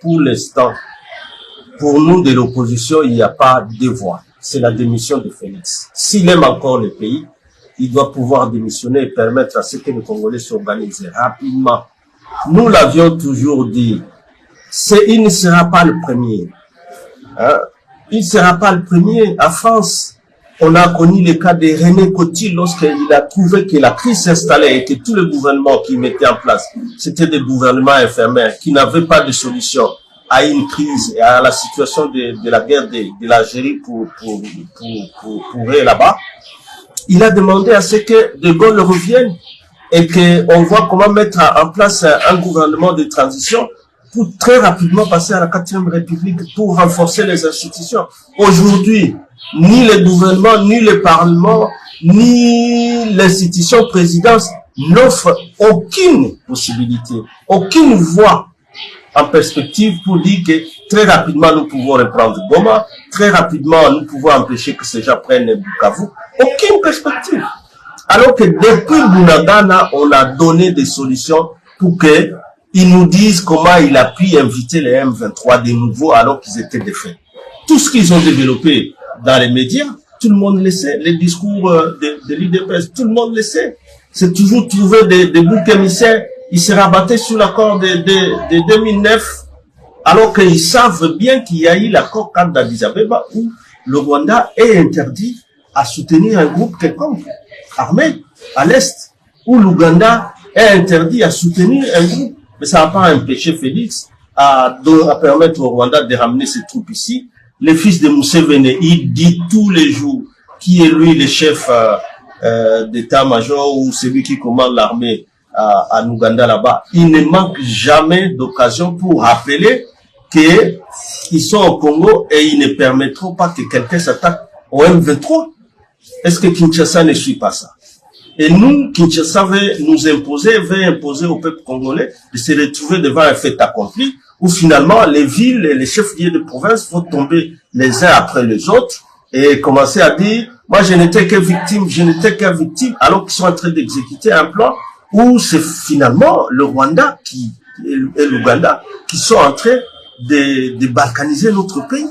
Pour l'instant, pour nous de l'opposition, il n'y a pas de voie. C'est la démission de Félix. S'il aime encore le pays, il doit pouvoir démissionner et permettre à ce que les Congolais s'organisent rapidement. Nous l'avions toujours dit, il ne sera pas le premier. Hein? Il ne sera pas le premier. En France, on a connu le cas de René Coty lorsqu'il a trouvé que la crise s'installait et que tous les gouvernements qui mettaient en place, c'était des gouvernements éphémères qui n'avaient pas de solution à une crise et à la situation de la guerre de l'Algérie pour eux là-bas. Il a demandé à ce que De Gaulle revienne et qu'on voit comment mettre en place un gouvernement de transition pour très rapidement passer à la 4e République pour renforcer les institutions. Aujourd'hui, ni le gouvernement, ni le Parlement, ni l'institution présidence n'offrent aucune possibilité, aucune voie en perspective pour dire que très rapidement nous pouvons reprendre Goma, très rapidement nous pouvons empêcher que ces gens prennent Bukavu. Aucune perspective. Alors que depuis Bunagana, on a donné des solutions pour que ils nous disent comment il a pu inviter les M23 de nouveau alors qu'ils étaient défaits. Tout ce qu'ils ont développé dans les médias, tout le monde le sait. Les discours de l'UDPS, tout le monde le sait. C'est toujours trouver des boucs émissaires. Ils se rabattaient sur l'accord de 2009 alors qu'ils savent bien qu'il y a eu l'accord cadre d'Addis Abeba où le Rwanda est interdit à soutenir un groupe quelconque armé à l'Est, où l'Ouganda est interdit à soutenir un groupe. Mais ça n'a pas empêché Félix à permettre au Rwanda de ramener ses troupes ici. Le fils de Museveni, il dit tous les jours qui est lui le chef d'état-major ou celui qui commande l'armée à Ouganda là-bas. Il ne manque jamais d'occasion pour rappeler qu'ils sont au Congo et ils ne permettront pas que quelqu'un s'attaque au M23. Est-ce que Kinshasa ne suit pas ça? Et nous, Kinshasa veut nous imposer, veut imposer au peuple congolais de se retrouver devant un fait accompli où finalement les villes et les chefs-lieux de province vont tomber les uns après les autres et commencer à dire « moi je n'étais que victime, je n'étais que victime » alors qu'ils sont en train d'exécuter un plan où c'est finalement le Rwanda et l'Ouganda qui sont en train de balkaniser notre pays.